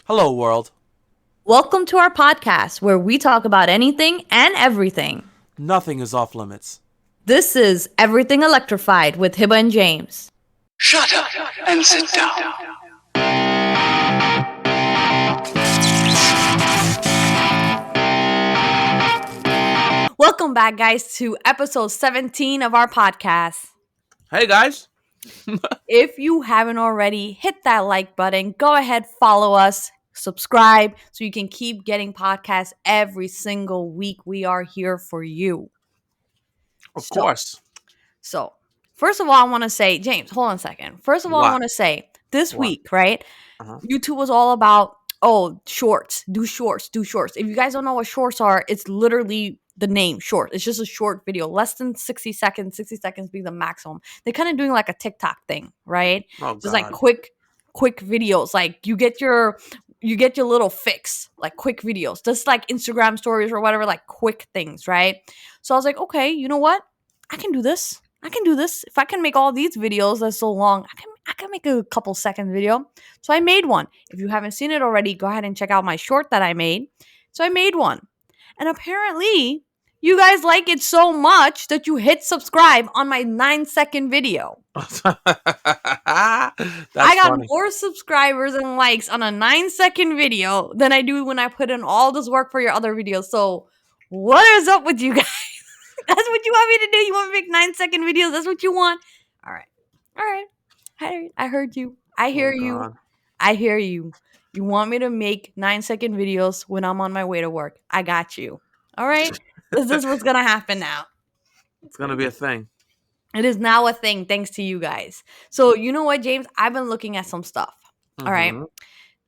Hello, world. Welcome to our podcast where we talk about anything and everything. Nothing is off limits. This is Everything Electrified with Hiba and James. Shut up and sit down. Welcome back, guys, to episode 17 of our podcast. Hey, guys. If you haven't already, hit that like button. Go ahead, follow us, subscribe so you can keep getting podcasts every single week. We are here for you. Of So, course. So, first of all, I want to say, James, hold on a second. First of all, I What? want to say this What? week, right? Uh-huh. YouTube was all about, shorts, do shorts, do shorts. If you guys don't know what shorts are, it's literally the name short. It's just a short video, less than 60 seconds, 60 seconds being the maximum. They're kind of doing like a TikTok thing, right? Oh, Just like God. quick videos. Like you get your little fix, like quick videos, just like Instagram stories or whatever, like quick things, right? So I was like, okay, you know what? I can do this. If I can make all these videos that's so long, I can make a couple second video. So I made one. If you haven't seen it already, go ahead and check out my short that I made. So I made one. And apparently, you guys like it so much that you hit subscribe on my 9-second video. That's I got funny. more subscribers and likes on a 9-second video than I do when I put in all this work for your other videos. So what is up with you guys? That's what you want me to do? You want me to make 9-second videos? That's what you want? All right. I heard you. I hear you. God. I hear you. You want me to make 9-second videos when I'm on my way to work? I got you. All right? This is what's going to happen now. It's going to be a thing. It is now a thing thanks to you guys. So, you know what, James? I've been looking at some stuff. All right. Mhm.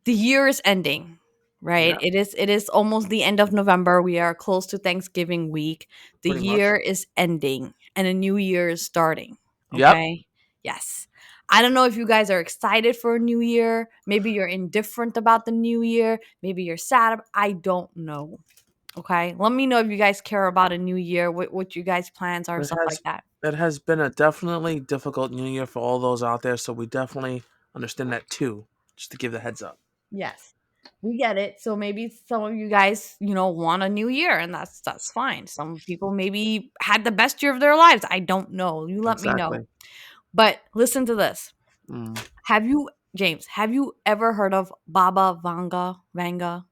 The year is ending, right? Yeah. It is almost the end of November. We are close to Thanksgiving week. The Pretty much. year is ending and a new year is starting. Yep. Okay? Yes. I don't know if you guys are excited for a new year. Maybe you're indifferent about the new year. Maybe you're sad. I don't know. Okay? Let me know if you guys care about a new year, what you guys' plans are, stuff like that. It has been a definitely difficult new year for all those out there, so we definitely understand that too, just to give the heads up. Yes. We get it. So maybe some of you guys, want a new year and that's fine. Some people maybe had the best year of their lives. I don't know. You let me know. Exactly. But listen to this. Mm. James, have you ever heard of Baba Vanga?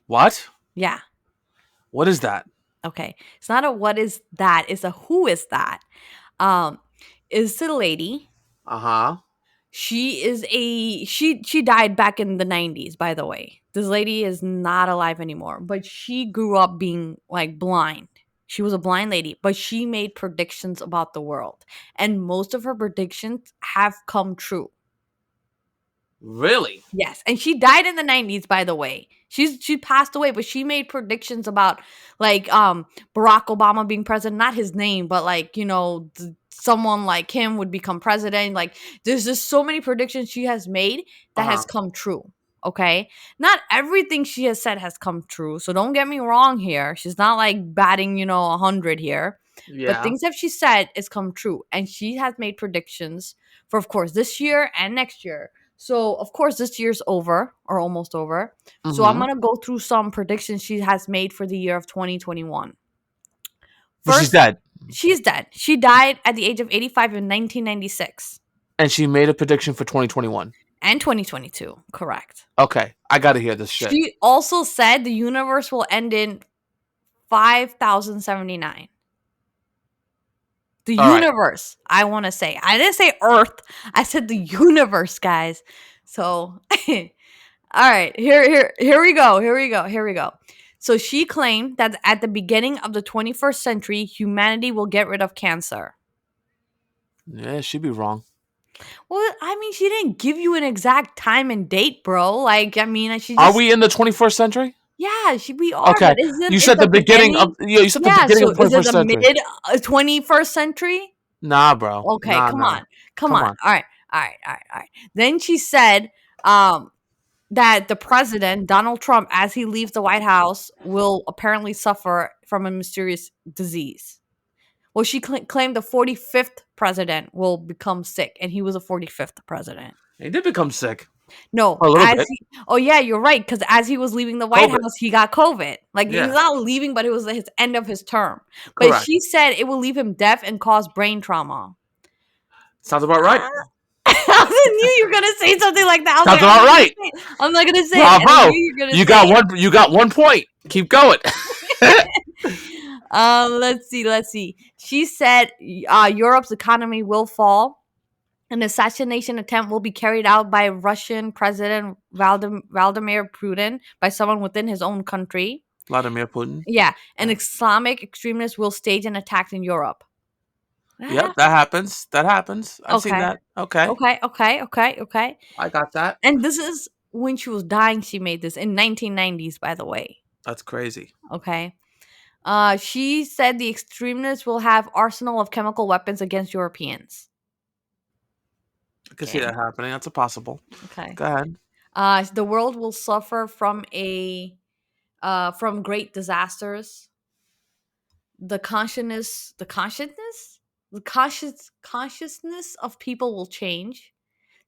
What? Yeah. What is that? Okay. It's not a what is that, it's a who is that. Um, it's a lady. Uh-huh. She died back in the 90s, by the way. This lady is not alive anymore, but she grew up being like blind. She was a blind lady, but she made predictions about the world, and most of her predictions have come true. Really? Yes, and she died in the 90s, by the way. She passed away, but she made predictions about like Barack Obama being president, not his name, but like, someone like him would become president. Like there's just so many predictions she has made that Uh-huh. has come true. Okay? Not everything she has said has come true. So don't get me wrong here. She's not like batting, 100 here. But Yeah. things that she said is come true, and she has made predictions for, of course, this year and next year. So, of course, this year's over or almost over. So, I'm Mm-hmm. going to go through some predictions she has made for the year of 2021. But she's First, dead. she's dead. She died at the age of 85 in 1996 And she made a prediction for 2021. and 2022. Correct. Okay, I gotta hear this shit. She also said the universe will end in 5079. The All right. universe, I want to say. I didn't say Earth. I said the universe, guys. So, all right, here we go. So she claimed that at the beginning of the 21st century, humanity will get rid of cancer. Yeah, she'd be wrong. Well, I mean, she didn't give you an exact time and date, bro. Like, I mean, she Are just we in the 21st century? yeah, we are. Okay. But isn't You it said the beginning beginning? of you said the Yeah. beginning So of the is it 21st the century. mid 21st century? Nah, bro. Okay, Nah, come nah. on. Come on. All right. Then she said that the president, Donald Trump, as he leaves the White House, will apparently suffer from a mysterious disease. Well, she claimed the 45th president will become sick, and he was a 45th president. He did become sick. No, A little bit. oh yeah, you're right. Because as he was leaving the White COVID. House, he got COVID. Like he was Yeah, not leaving, but it was his end of his term. But correct. she said it will leave him deaf and cause brain trauma. Sounds about right. Ah. I knew you were gonna say something like that. I was Sounds like, about right. I'm not gonna say it. And I knew Bravo. you were gonna You say got it. one. You got 1 point. Keep going. Let's see. She said Europe's economy will fall. An assassination attempt will be carried out by Russian President Vladimir Putin by someone within his own country. Vladimir Putin. Yeah, an Islamic extremist will stage an attack in Europe. Yep, that happens. That happens. I've seen Okay. that. Okay, Okay. I got that. And this is when she was dying. She made this in 1990s, by the way. That's crazy. Okay. She said the extremists will have arsenal of chemical weapons against Europeans. I can see that happening. That's a possible. Okay. Go ahead. The world will suffer from great disasters. Consciousness of people will change.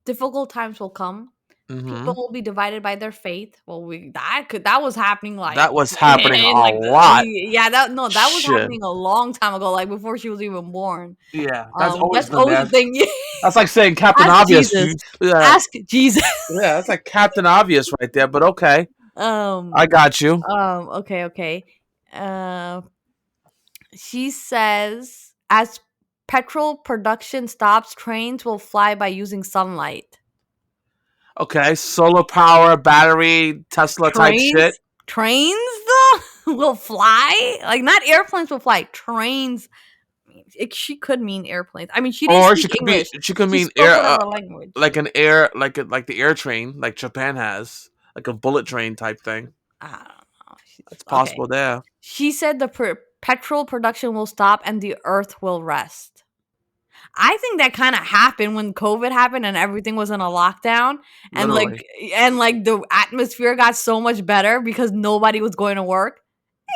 Difficult times will come. Mm-hmm. People will be divided by their faith. Well, that was happening That was happening a like lot. that was Shit. happening a long time ago, like before she was even born. Yeah, that's always That's been always there. the thing. That's like saying Captain Ask Obvious. Jesus. Yeah, Ask Jesus. yeah, that's like Captain Obvious right there. But okay, I got you. Okay. She says as petrol production stops, trains will fly by using sunlight. Okay, solar power, battery, Tesla type shit. Trains though will fly, like not airplanes will fly. Trains. She could mean airplanes. I mean, she didn't Or speak English. she could mean spoke air, whatever language. like an air, like the air train, like Japan has, like a bullet train type thing. I don't know. It's possible there. She said the petrol production will stop and the earth will rest. I think that kind of happened when COVID happened and everything was in a lockdown, and Literally, like the atmosphere got so much better because nobody was going to work.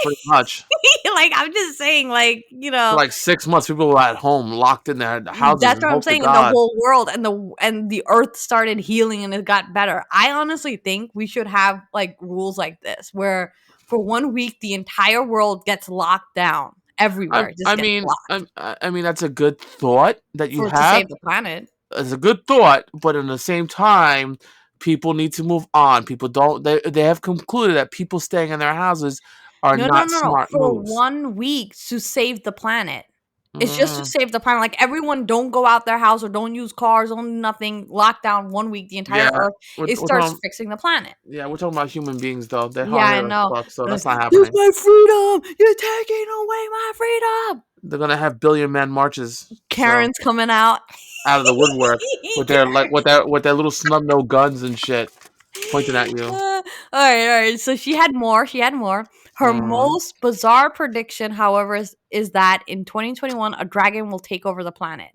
pretty much. Like I'm just saying, like For like 6 months, people were at home, locked in their houses, that's and what I'm hope to saying. In the God. whole world and the earth started healing and it got better. I honestly think we should have like rules like this where for 1 week the entire world gets locked down everywhere. It just gets blocked I mean, that's a good thought that you to have. save the planet. It's a good thought, but at the same time, people need to move on. People don't. They have concluded that people staying in their houses are not No. smart For moves. 1 week to save the planet. It's just to Mm, save the planet. Like everyone, don't go out their house or don't use cars, don't do nothing. Lock down 1 week, the entire yeah, earth. It we're starts talking. fixing the planet. Yeah, we're talking about human beings, though. They're Yeah, hard I as know. fuck, so that's This not is happening. my freedom. You're taking away my freedom. They're gonna have billion-man marches. So, Karen's coming out. out of the woodwork with their with their little snub nose guns and shit pointing at you. All right. So she had more. Her Mhm. most bizarre prediction, however, is that in 2021 a dragon will take over the planet.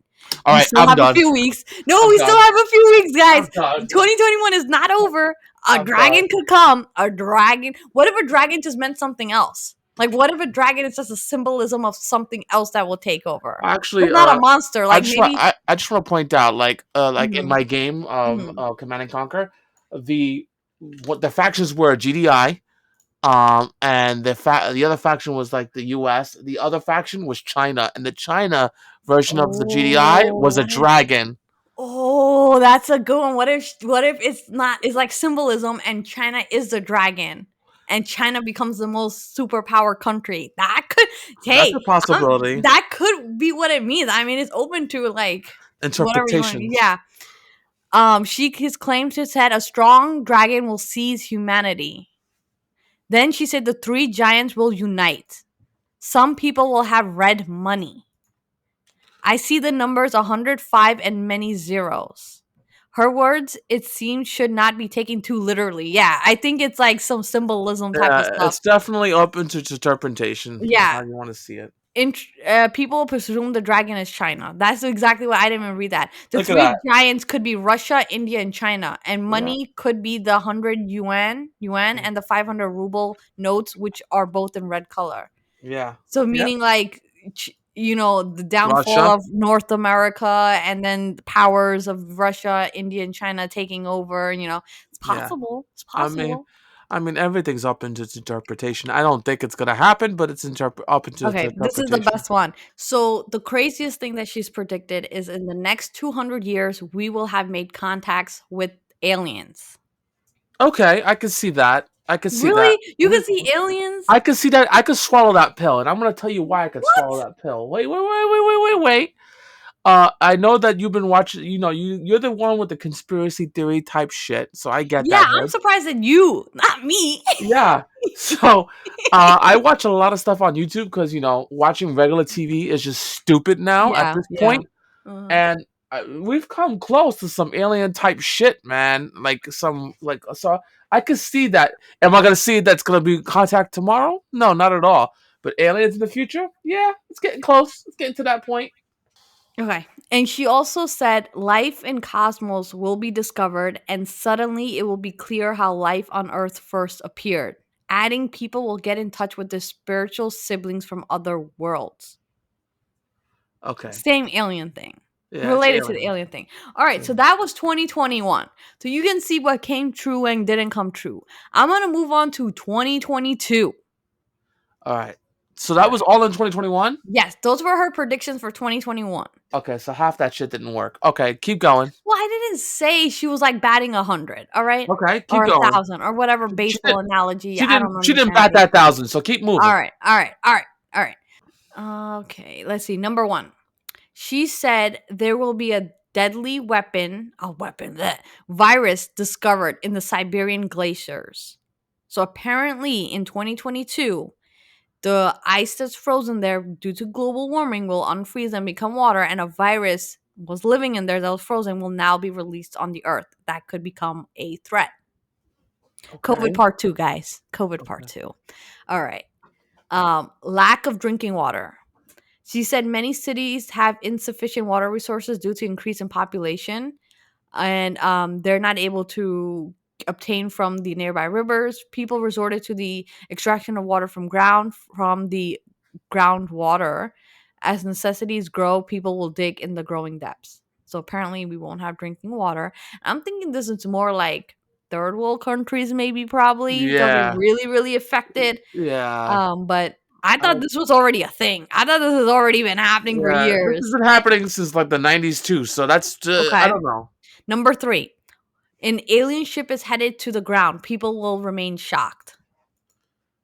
All We right, still I'm have a done. few weeks. No, I'm we done. still have a few weeks, guys. I'm done. 2021 is not over. A I'm dragon done. could come. A dragon. What if a dragon just meant something else? Like, what if a dragon is just a symbolism of something else that will take over? Actually, It's not a monster. I Like just want maybe. I just want to point out, like in Mhm, my game mhm. Command and Conquer, the what the factions were GDI, and the other faction was like the US. The other faction was China, and the China version of the GDI was a Oh. dragon. Oh, that's a good one. What if it's not? It's like symbolism, and China is the dragon, and China becomes the most superpower country. That could, That's hey, a possibility. that could be what it means. I mean, it's open to like whatever you want. Interpretations. Yeah. His claims to said a strong dragon will seize humanity. Then she said the three giants will unite. Some people will have red money. I see the numbers 105 and many zeros. Her words, it seems, should not be taken too literally. Yeah, I think it's like some symbolism type of Yeah, stuff. it's definitely open to interpretation of Yeah, how you want to see it. people presume the dragon is China. That's exactly what I didn't even read that. The Look at three that. giants could be Russia, India, and China, and Yeah. money could be the 100 yuan, and the 500 ruble notes, which are both in red color. Yeah. So Yep. meaning like the downfall Russia. of North America and then the powers of Russia, India, and China taking over. It's Yeah. possible. It's I mean, possible. everything's up into its interpretation. I don't think it's gonna happen, but it's up into its Okay, this is the interpretation. best one. So the craziest thing that she's predicted is in the next 200 years, we will have made contacts with aliens. Okay, I can see that. I can see that. Really? You can see aliens? I can see that. I could swallow that pill, and I'm gonna tell you why I could swallow What? that pill. Wait. I know that you've been watching. You're the one with the conspiracy theory type shit, so I get Yeah, that. I'm Right? surprised at you, not me. Yeah. So, I watch a lot of stuff on YouTube because watching regular TV is just stupid now at Yeah, this yeah. point. Uh-huh. And we've come close to some alien type shit, man. So I could see that. Am I gonna see that's gonna be contact tomorrow? No, not at all. But aliens in the future, yeah, it's getting close. It's getting to that point. Okay. And she also said life in cosmos will be discovered and suddenly it will be clear how life on Earth first appeared. Adding people will get in touch with their spiritual siblings from other worlds. Okay, Same alien thing. yeah, it's Related to the alien. alien thing. All right, so that was 2021. So you can see what came true and didn't come true. I'm going to move on to 2022. All right. So that was all in 2021. Yes, those were her predictions for 2021. Okay, so half that shit didn't work. Okay, keep going. Well, I didn't say she was like batting 100, all right? Okay, keep Or a going. 1,000 or whatever She did. baseball analogy. She I didn't. don't She didn't understand bat that baseball. 1,000. So keep moving. All right. Okay, let's see. Number 1. She said there will be a deadly virus discovered in the Siberian glaciers. So apparently in 2022, the ice that's frozen there due to global warming will unfreeze and become water, and a virus was living in there that was frozen will now be released on the earth. That could become a threat. COVID Okay. part 2, guys. COVID part 2. All right. Lack of drinking water. She said many cities have insufficient water resources due to increase in population, and they're not able to obtain from the nearby rivers. People resorted to the extraction of water from the groundwater. As necessities grow, people will dig in the growing depths. So apparently, we won't have drinking water. I'm thinking this is more like third world countries, maybe probably they'll be Yeah. really, really affected. Yeah. But I I, thought this was already a thing. I thought this has already been happening for yeah. This has years. been happening since like the 90s too. So that's I Okay. don't know. Number 3. An alien ship is headed to the ground. People will remain shocked.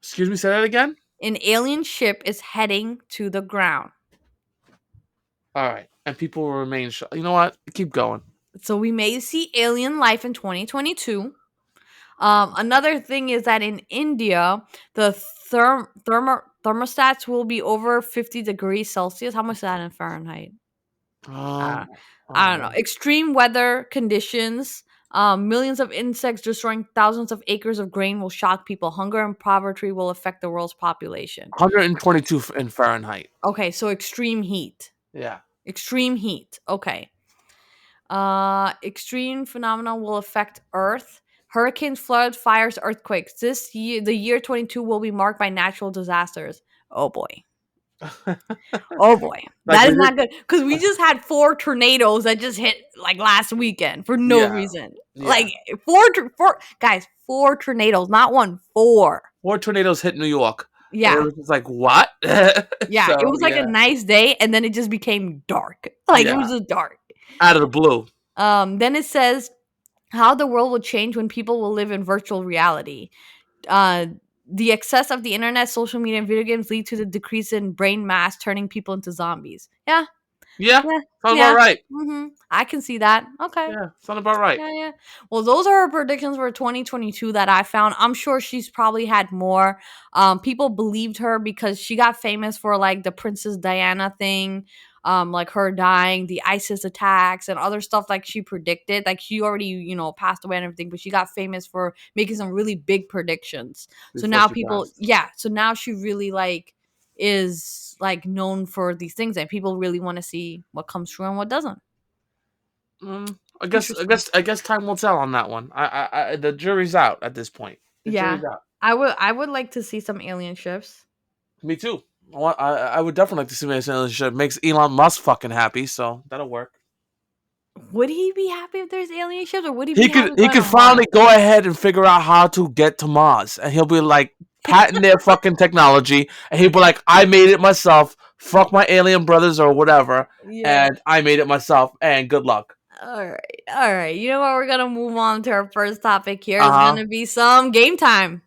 Excuse me. Say that again. An alien ship is heading to the ground. All right. And people will remain. You know what? Keep going. So we may see alien life in 2022. Another thing is that in India, the thermostats will be over 50 degrees Celsius. How much is that in Fahrenheit? Uh, Um. I don't know. um, Extreme weather conditions, millions of insects destroying thousands of acres of grain will shock people. Hunger and poverty will affect the world's population. 122 in Fahrenheit. Okay, so extreme heat. Yeah. Extreme heat. Okay. Extreme phenomena will affect Earth. Hurricanes, floods, fires, earthquakes. This year, the year 22 will be marked by natural disasters. Oh boy. Oh boy. Like That we is did. not good. Because we just had 4 tornadoes that just hit like last weekend for no Yeah. reason. Yeah. Like 4 guys, 4 tornadoes, not 1, 4. 4 tornadoes hit New York. And it Yeah. was just like what? Yeah. So It was like a yeah. nice day and then it just became dark. Like it Yeah. was just dark. Out of the blue. Then it says how the world will change when people will live in virtual reality. The excess of the internet, social media, and video games lead to the decrease in brain mass, turning people into zombies. Yeah, Yeah. yeah, Sounds yeah. about right. I can see that. Okay. Yeah. Sounds about right. Yeah. Well, those are her predictions for 2022 that I found. I'm sure she's probably had more. People believed her because she got famous for like the Princess Diana thing, like her dying, the ISIS attacks, and other stuff like she predicted. Like she already, passed away and everything, but she got famous for making some really big predictions. So Before now she people, passed. yeah. So now she really like is like known for these things, and people really want to see what comes true and what doesn't. I Interesting. guess time will tell on that one. The jury's out at this point. The Yeah. jury's out. I would like to see some alien ships. Me too. Well, I would definitely like to see an alien ship. Makes Elon Musk fucking happy, so that'll work. Would he be happy if there's alien ships, or would he be He happy could he going could to Mars? finally go ahead and figure out how to get to Mars, and he'll be like patent their fucking technology, and he'll be like, I made it myself. Fuck my alien brothers or whatever, Yeah. and I made it myself. And good luck. All right. All right. You know what? We're gonna move on to our first topic here. Uh It's huh. gonna be some game time.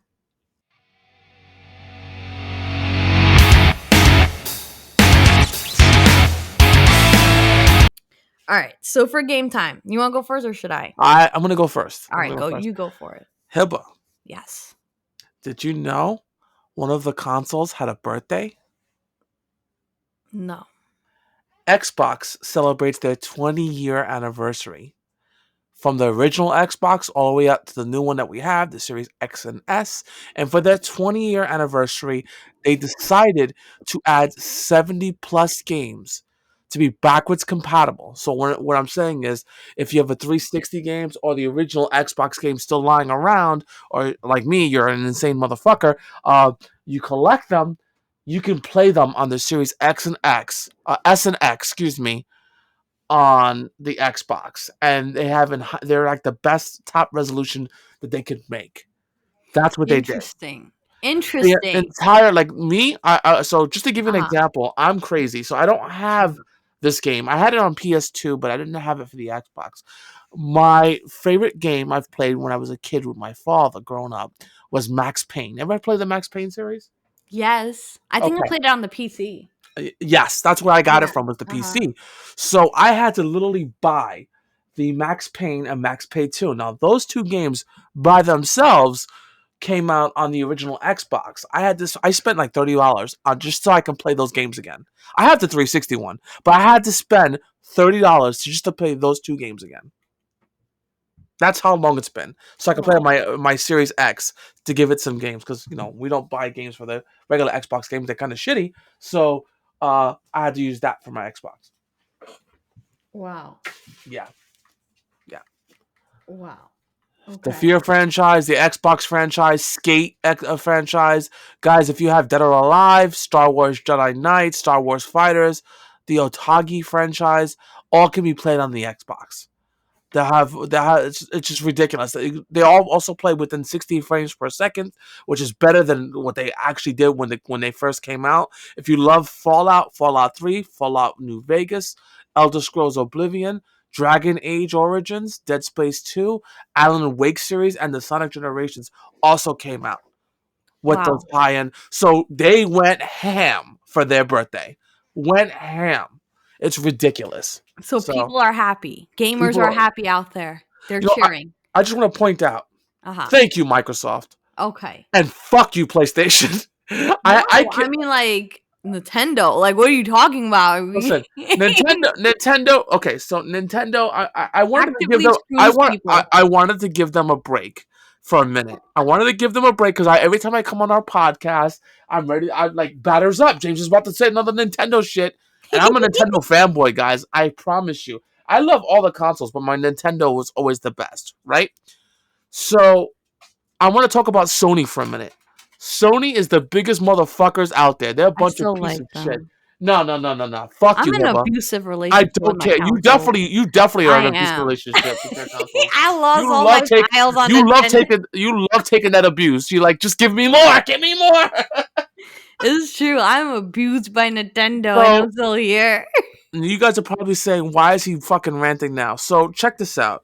All right. So for game time, you want to go first or should I? I'm gonna go first. All I'm right, gonna go go. first. You go for it. Hiba, Yes. did you know one of the consoles had a birthday? No. Xbox celebrates their 20-year anniversary. From the original Xbox all the way up to the new one that we have, the Series X and S. And for their 20-year anniversary, they decided to add 70 plus games to be backwards compatible. So what I'm saying is, if you have a 360 games or the original Xbox game still lying around, or like me, you're an insane motherfucker, you collect them, you can play them on the Series S and X, excuse me, on the Xbox, and they're like the best top resolution that they could make. That's what they did. Interesting. The Interesting. entire like me, so just to give you an Uh-huh. example, I'm crazy, so I don't have this game. I had it on PS2, but I didn't have it for the Xbox. My favorite game I've played when I was a kid with my father growing up was Max Payne. Ever play the Max Payne series? Yes. I think I Okay. played it on the PC. Yes, that's where I got it Yeah. from, was the Uh-huh. PC. So I had to literally buy the Max Payne and Max Payne 2. Now those two games by themselves came out on the original Xbox. I spent like $30 on just so I can play those games again. I have the 360 one, but I had to spend $30 just to play those two games again. That's how long it's been. So I can play on Wow. my Series X to give it some games, because we don't buy games for the regular Xbox games. They're kind of shitty. So I had to use that for my Xbox. Wow. Yeah, yeah. Wow. The Okay. Fear franchise, the Xbox franchise, franchise. Guys, if you have Dead or Alive, Star Wars Jedi Knight, Star Wars Fighters, the Otagi franchise, all can be played on the Xbox. It's just ridiculous. They all also play within 60 frames per second, which is better than what they actually did when they first came out. If you love Fallout 3, Fallout New Vegas, Elder Scrolls Oblivion, Dragon Age Origins, Dead Space 2, Alan Wake series, and the Sonic Generations also came out with those Wow. high-end. So they went ham for their birthday. Went ham. It's ridiculous. So So people are happy. Gamers are people, happy out there. They're you know, cheering. I just want to point out, Uh-huh. thank you, Microsoft, Okay. and fuck you, PlayStation. No, I I can't mean like Nintendo. Like what are you talking about? listen. Nintendo. Okay, so Nintendo. I wanted to give Actively them. screws people. I wanted to give them a break for a minute. I wanted to give them a break because every time I come on our podcast, I'm ready. I'm like, batters up. James is about to say another Nintendo shit, and I'm a Nintendo fanboy, guys. I promise you. I love all the consoles, but my Nintendo was always the best, right? So I want to talk about Sony for a minute. Sony is the biggest motherfuckers out there. They're a I bunch of still pieces like of shit. them. No, no, no, no, no. Fuck I'm you, in an Hiba. abusive I relationship with don't my care. console. You definitely are I in a abusive am. relationship with your consoles. I lost You all love my take files on Nintendo. you love taking that abuse. You like, just give me more, give me more. It's true. I'm abused by Nintendo and So I'm still here. you guys are probably saying, why is he fucking ranting now? So check this out.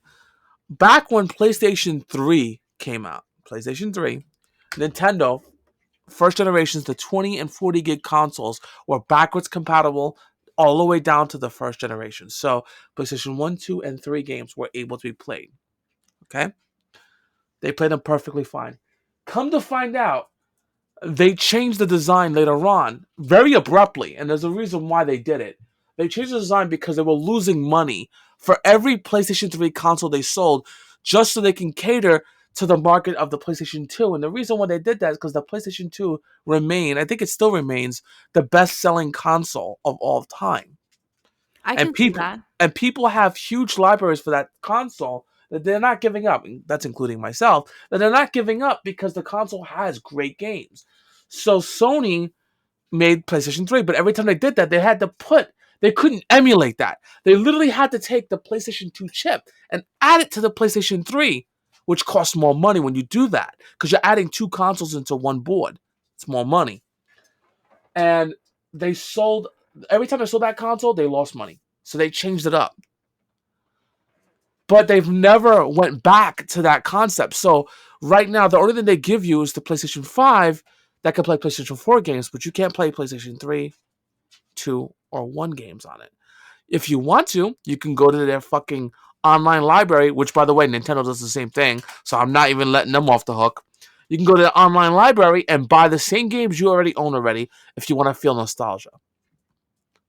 Back when PlayStation 3 came out, PlayStation 3, Nintendo first generations, the 20 and 40 gig consoles were backwards compatible all the way down to the first generation. So PlayStation 1, 2, and 3 games were able to be played. Okay? They played them perfectly fine. Come to find out, they changed the design later on very abruptly, and there's a reason why they did it. They changed the design because they were losing money for every PlayStation 3 console they sold, just so they can cater to the market of the PlayStation 2. And the reason why they did that is because the PlayStation 2 I think it still remains, the best-selling console of all time. I And can see people that. and people have huge libraries for that console that they're not giving up. That's including myself. That they're not giving up because the console has great games. So Sony made PlayStation 3, but every time they did that, they couldn't emulate that. They literally had to take the PlayStation 2 chip and add it to the PlayStation 3, which costs more money when you do that because you're adding 2 consoles into one board. It's more money. And every time they sold that console, they lost money. So they changed it up. But they've never went back to that concept. So right now, the only thing they give you is the PlayStation 5 that can play PlayStation 4 games, but you can't play PlayStation 3, 2, or 1 games on it. If you want to, you can go to their fucking online library, which, by the way, Nintendo does the same thing, so I'm not even letting them off the hook. You can go to the online library and buy the same games you already own already if you want to feel nostalgia.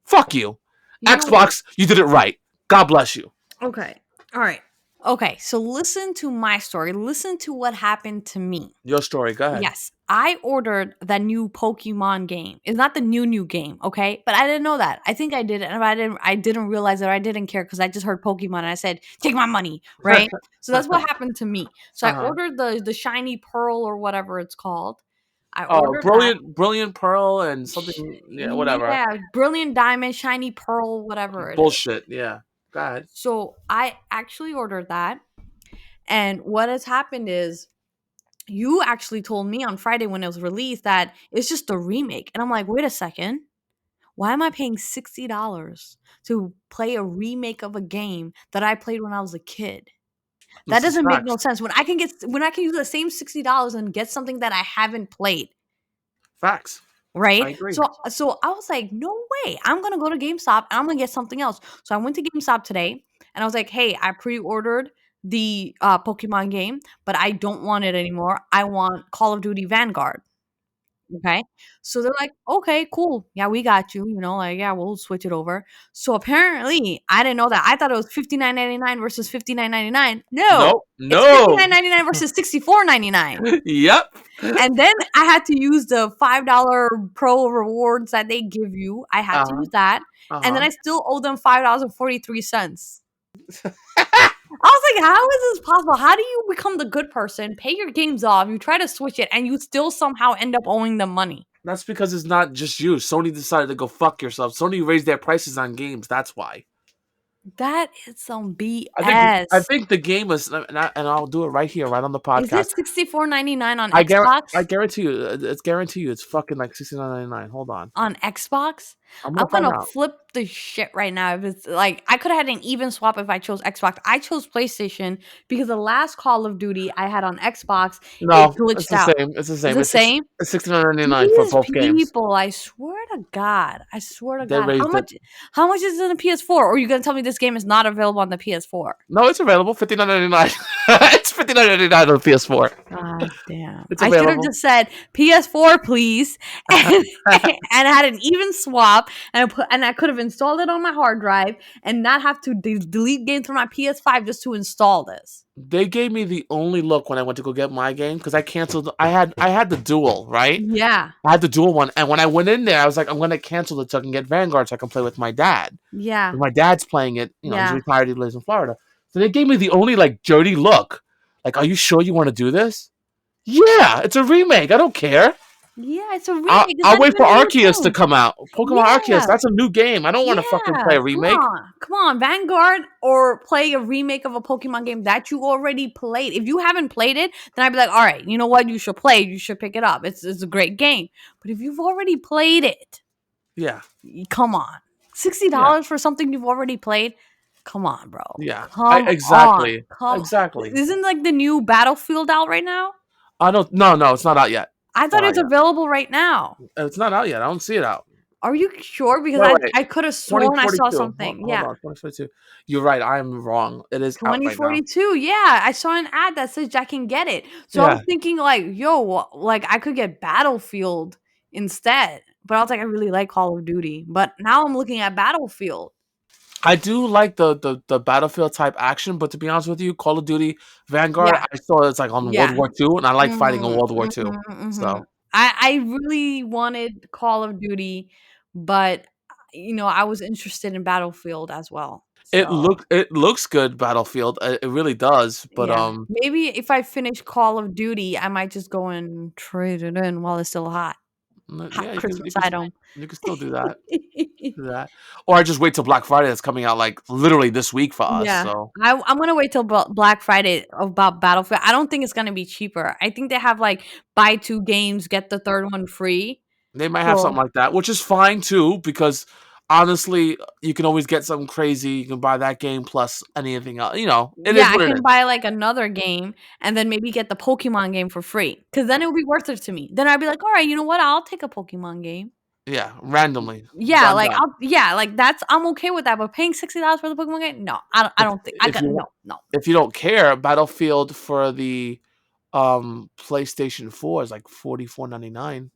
Fuck you. Xbox, you did it right. God bless you. Okay. All right. Okay, so listen to my story. Listen to what happened to me. Your story, go ahead. Yes, I ordered that new Pokemon game. It's not the new game, okay? But I didn't know that. I think I did it, and I didn't realize it. Or I didn't care because I just heard Pokemon and I said, "Take my money," right? So that's what happened to me. So I ordered the shiny pearl or whatever it's called. I ordered brilliant pearl and something, whatever. Yeah, brilliant diamond, shiny pearl, whatever it is. Bullshit, yeah. Go ahead. So I actually ordered that. And what has happened is you actually told me on Friday when it was released that it's just a remake. And I'm like, wait a second. Why am I paying $60 to play a remake of a game that I played when I was a kid? That doesn't make no sense. When I can use the same $60 and get something that I haven't played. Facts. Right? I agree. So I was like, no way. I'm going to go to GameStop and I'm going to get something else. So I went to GameStop today and I was like, hey, I pre-ordered the Pokemon game, but I don't want it anymore. I want Call of Duty Vanguard. Okay. So they're like, okay, cool. Yeah, we got you. Like, yeah, we'll switch it over. So apparently, I didn't know that. I thought it was $59.99 versus $59.99. No. It's $59.99 versus $64.99. Yep. And then I had to use the $5 pro rewards that they give you. I had to use that. And then I still owe them $5.43. I was like, how is this possible? How do you become the good person, pay your games off, you try to switch it, and you still somehow end up owing them money? That's because it's not just you. Sony decided to go fuck yourself. Sony raised their prices on games. That's why. That is some BS. I think the game is, and I'll do it right here, right on the podcast. Is it $64.99 on Xbox? I guarantee you, it's fucking like $69.99. Hold on. On Xbox? I'm gonna flip the shit right now. If it's like, I could have had an even swap if I chose Xbox. I chose PlayStation because the last Call of Duty I had on Xbox, it glitched out. It's the same. It's the same. It's $69.99 for both games. People, I swear to God. How much is it on the PS4? Or are you gonna tell me this game is not available on the PS4? No, it's available. $59.99. It's $59.99 on the PS4. God damn! I should have just said PS4, please, and had an even swap. And I could have installed it on my hard drive and not have to delete games from my PS5 just to install this. They gave me the only look when I went to go get my game because I canceled. I had the dual, right? Yeah. I had the dual one, and when I went in there, I was like, I'm gonna cancel it so I can get Vanguard so I can play with my dad. Yeah. My dad's playing it. He's retired. He lives in Florida. So they gave me the only like dirty look. Like, are you sure you want to do this? Yeah, it's a remake. I don't care. Yeah, it's a remake. I'll wait for Arceus to come out. Pokemon Arceus, that's a new game. I don't want to fucking play a remake. Come on, Vanguard, or play a remake of a Pokemon game that you already played. If you haven't played it, then I'd be like, all right, you know what? You should play it. You should pick it up. It's a great game. But if you've already played it, yeah, come on. $60 for something you've already played? Come on, bro. Yeah, exactly. Exactly. Isn't like the new Battlefield out right now? No, it's not out yet. I thought it's available right now. It's not out yet. I don't see it out. Are you sure? Because I could have sworn I saw something. Hold on, 2042. You're right. I'm wrong. It is 2042. Out right now. Yeah, I saw an ad that says I can get it. So I was thinking like, like I could get Battlefield instead. But I was like, I really like Call of Duty. But now I'm looking at Battlefield. I do like the Battlefield type action, but to be honest with you, Call of Duty Vanguard, I saw it's like on World War II, and I like fighting in World War II. So I really wanted Call of Duty, but I was interested in Battlefield as well. So. It looks good, Battlefield. It really does, but maybe if I finish Call of Duty, I might just go and trade it in while it's still hot. Yeah, Have Christmas item. you can still do that. Do that, or I just wait till Black Friday. That's coming out like literally this week for us. Yeah, So I'm gonna wait till Black Friday about Battlefield. I don't think it's gonna be cheaper. I think they have like buy 2 games, get the third one free. they might have So something like that, which is fine too, because honestly, you can always get something crazy. You can buy that game plus anything else. It yeah, is I what it can is. buy like another game and then maybe get the Pokemon game for free. Cause then it would be worth it to me. Then I'd be like, all right, you know what? I'll take a Pokemon game. Yeah, randomly. Yeah, Done, like done. I'm okay with that. But paying $60 for the Pokemon game, no, I If don't think I if got you no. if you don't care, Battlefield for the PlayStation 4 is like 44.99.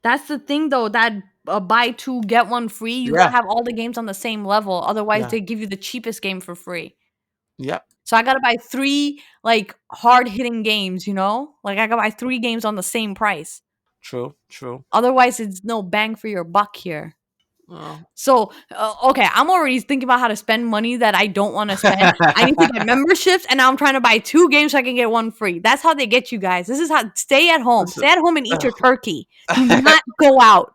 That's the thing though. That buy 2 get 1 free. You gotta Yeah, have all the games on the same level. Otherwise, yeah, they give you the cheapest game for free. yeah. So I gotta buy 3 like hard hitting games. Like I gotta buy 3 games on the same price. True, true. Otherwise, it's no bang for your buck here. Well, So, okay, I'm already thinking about how to spend money that I don't want to spend. I need to get memberships, and now I'm trying to buy 2 games so I can get 1 free. That's how they get you guys. This is how stay at home. listen, Stay at home and eat your turkey. Do not go out.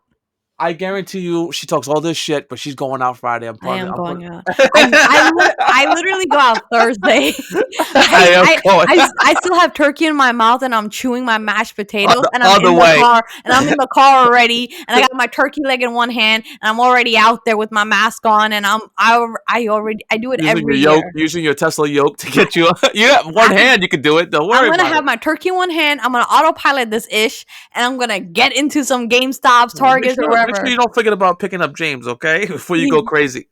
I guarantee you, she talks all this shit, but she's going out Friday. I am I'm going putting. out. I literally go out Thursday. I am going I still have turkey in my mouth and I'm chewing my mashed potatoes and I'm all the in the way. car and I'm in the car already and I got my turkey leg in one hand and I'm already out there with my mask on and I do it Using your every yoke, year. using your Tesla yoke to get you. You got one hand, you can do it. Don't I'm worry gonna about have it. my turkey in one hand. I'm gonna autopilot this ish, and I'm gonna get into some GameStops, Well, Targets, or make sure wherever. you don't forget about picking up James, okay? Before you go crazy.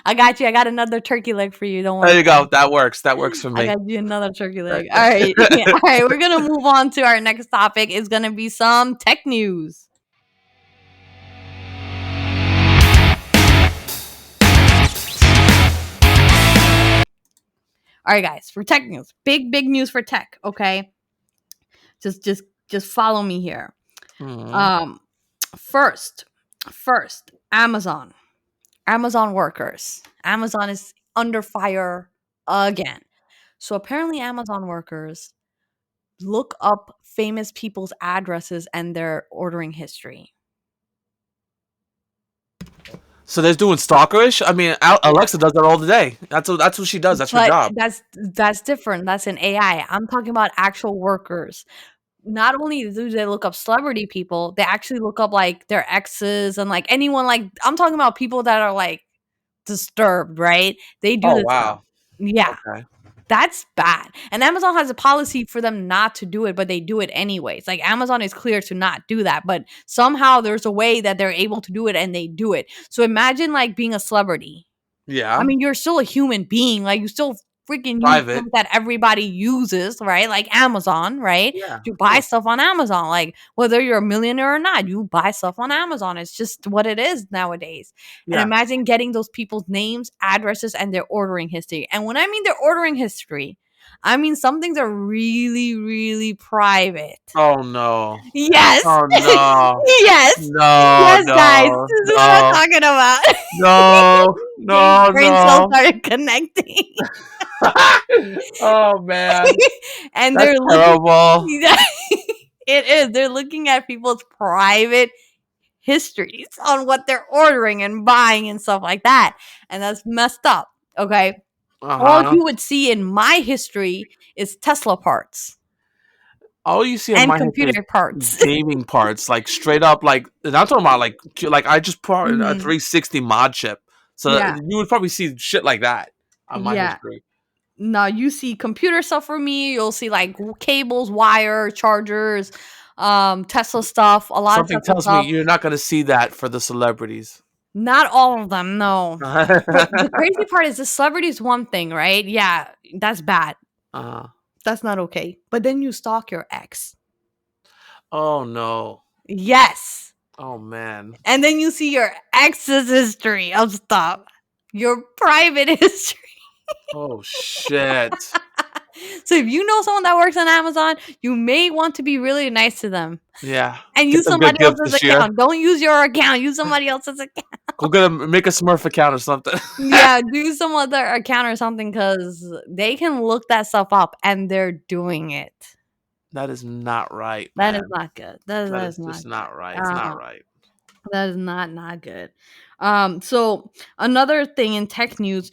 I got you. I got another turkey leg for you. Don't worry. There you go. That works. That works for I me. got you another turkey leg. All right. All right. We're going to move on to our next topic. It's going to be some tech news. All right, guys, for tech news. Big news for tech, okay? Just follow me here. Mhm. First, Amazon workers. Amazon is under fire again. So apparently Amazon workers look up famous people's addresses and their ordering history. So they're doing stalkerish. I mean, Alexa does that all the day. That's what she does. That's her But job. that's different. That's an AI. I'm talking about actual workers. Not only do they look up celebrity people, they actually look up like their exes and like anyone like I'm talking about people that are like disturbed, right? They do Oh this stuff. wow. Yeah. Okay. That's bad. And Amazon has a policy for them not to do it, but they do it anyways. Like Amazon is clear to not do that, but somehow there's a way that they're able to do it and they do it. So imagine like being a celebrity. I Yeah. mean, you're still a human being. Like you still freaking use Private. stuff that everybody uses, right? Like Amazon, right? Yeah. You of buy course. stuff on Amazon. Like whether you're a millionaire or not, you buy stuff on Amazon. It's just what it is nowadays. And Yeah. imagine getting those people's names, addresses, and their ordering history. And when I mean their ordering history, I mean some things are really, really private. Oh no. Yes. Oh no. Yes. No. Yes, guys. No. This is what I'm No. talking about. No. No. Brain cells No. started connecting. Oh man. And That's they're looking terrible. it is. They're looking at people's private histories on what they're ordering and buying and stuff like that. And that's messed up. Okay. All Uh-huh. you would see in my history is Tesla parts All you see on and my history is computer parts. gaming parts, like straight up, like and I'm talking about like I just bought a Mhm. 360 mod chip, so Yeah. you would probably see shit like that on my Yeah. history. Now you see computer stuff for me. You'll see like cables, wire, chargers, Tesla stuff, a lot Something of Tesla tells me stuff. you're not gonna see that for the celebrities. Not all of them, no. But the crazy part is the celebrity is one thing, right? Yeah, that's bad. uh, That's not okay. But then you stalk your ex. oh no. Yes. Oh man. And then you see your ex's history of stuff. Your private history. Oh shit. So if you know someone that works on Amazon, you may want to be really nice to them. Yeah. And Get use some good somebody gifts else's this year. account. Don't use your account. Use somebody else's account. Go get make a Smurf account or something. Yeah, do some other account or something because they can look that stuff up and they're doing it. That is not right, That is man. not good. That That is is not just good. not right. It's not right. That is not good. So another thing in tech news,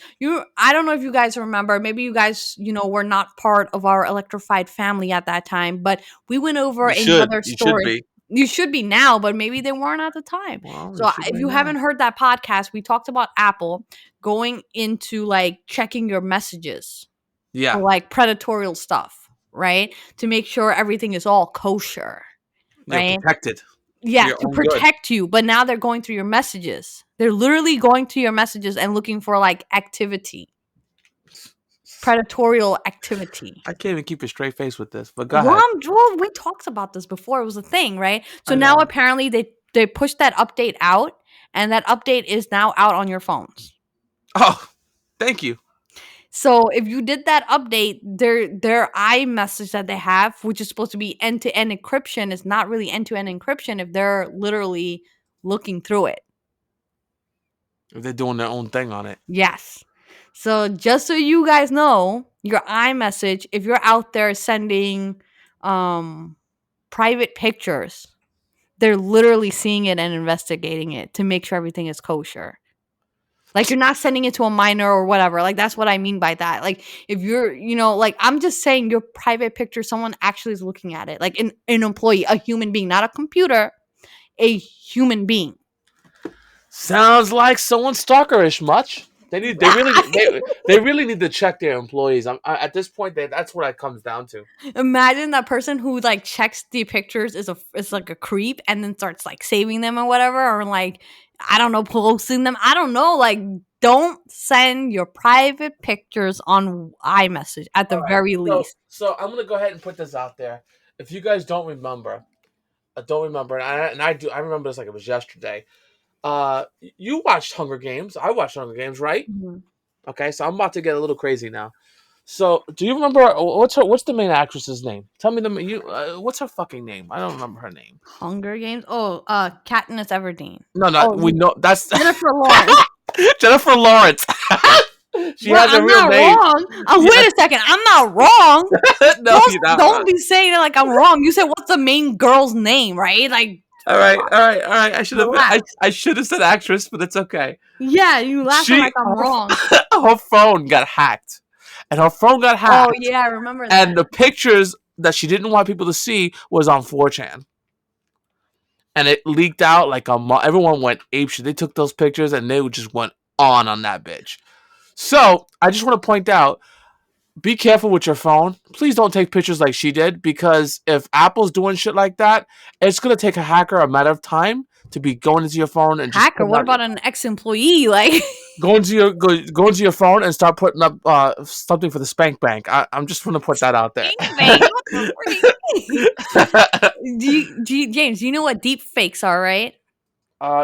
I don't know if you guys remember, maybe you guys, were not part of our electrified family at that time, but we went over You should. another You should story. be. You should be now, but maybe they weren't at the time. Well, you So should if be you now. haven't heard that podcast, we talked about Apple going into like checking your messages Yeah. for like predatorial stuff, right? To make sure everything is all kosher, You're right? protected for Yeah, your to own good. protect you, but now they're going through your messages. They're literally going to your messages and looking for like activity, predatorial activity. I can't even keep a straight face with this, but go Well, ahead. we talked about this before. It was a thing, right? So I now know. apparently they pushed that update out, and that update is now out on your phones. Oh, thank you. So if you did that update, their iMessage that they have, which is supposed to be end to end encryption, is not really end to end encryption if they're literally looking through it. If they're doing their own thing on it. Yes. So just so you guys know, your iMessage, if you're out there sending private pictures, they're literally seeing it and investigating it to make sure everything is kosher. Like you're not sending it to a minor or whatever. Like that's what I mean by that. Like if you're, like I'm just saying your private picture, someone actually is looking at it. Like an employee, a human being, not a computer, a human being. Sounds like someone stalkerish much. They really need to check their employees. At this point, that's what it comes down to. Imagine that person who like checks the pictures is like a creep and then starts like saving them or whatever, or like I don't know, posting them. I don't know. Like, don't send your private pictures on iMessage at the All right. very least. So I'm gonna go ahead and put this out there. If you guys don't remember, and I do. I remember this like it was yesterday. You watched Hunger Games. I watched Hunger Games, right? Mm-hmm. Okay, so I'm about to get a little crazy now. So, do you remember what's the main actress's name? Tell me what's her fucking name? I don't remember her name. Hunger Games. Oh, Katniss Everdeen. No, Oh, we know that's Jennifer Lawrence. Jennifer Lawrence. She Well, has a I'm real not name. wrong. Wait a second. I'm not wrong. No, you're not Don't wrong. be saying it like I'm wrong. You said what's the main girl's name, right? Like, All right. I should have relax. I should have said actress, but it's okay. Yeah, you laughing like I'm wrong. Her phone got hacked, and her phone got hacked. Oh yeah, I remember that. And the pictures that she didn't want people to see was on 4chan. And it leaked out like everyone went apeshit. They took those pictures and they just went on that bitch. So I just want to point out, be careful with your phone. Please don't take pictures like she did, because if Apple's doing shit like that, it's gonna take a hacker a matter of time to be going into your phone and just Hacker? What about an ex-employee? Like go into your phone and start putting up something for the spank bank. I'm just gonna put that out there. James, you know what deep fakes are, right?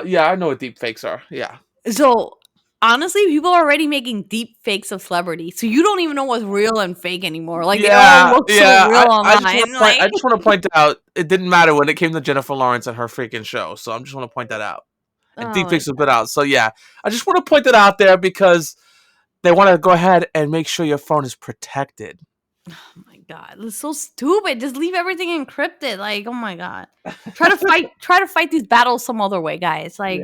Yeah, I know what deep fakes are. Yeah. So honestly, people are already making deep fakes of celebrities, so you don't even know what's real and fake anymore. Like it all looks so real online. I just want to point out it didn't matter when it came to Jennifer Lawrence and her freaking show. So I'm just want to point that out. And deep fakes was put out. So yeah, I just want to point that out there because they want to go ahead and make sure your phone is protected. Oh my god, it's so stupid. Just leave everything encrypted. Like, oh my god, try to fight these battles some other way, guys. Like,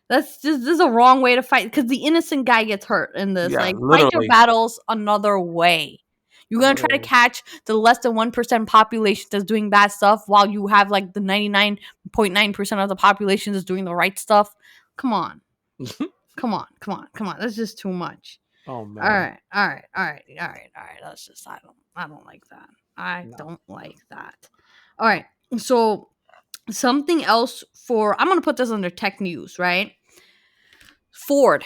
this is a wrong way to fight because the innocent guy gets hurt in this. Yeah, like, literally. fight your battles another way. You're gonna try to catch the less than 1% population that's doing bad stuff, while you have like the 99.9% of the population that's doing the right stuff. Come on, come on. That's just too much. Oh man. All right. That's just I don't like that. Don't like that. All right. So something else I'm gonna put this under tech news, right? Ford,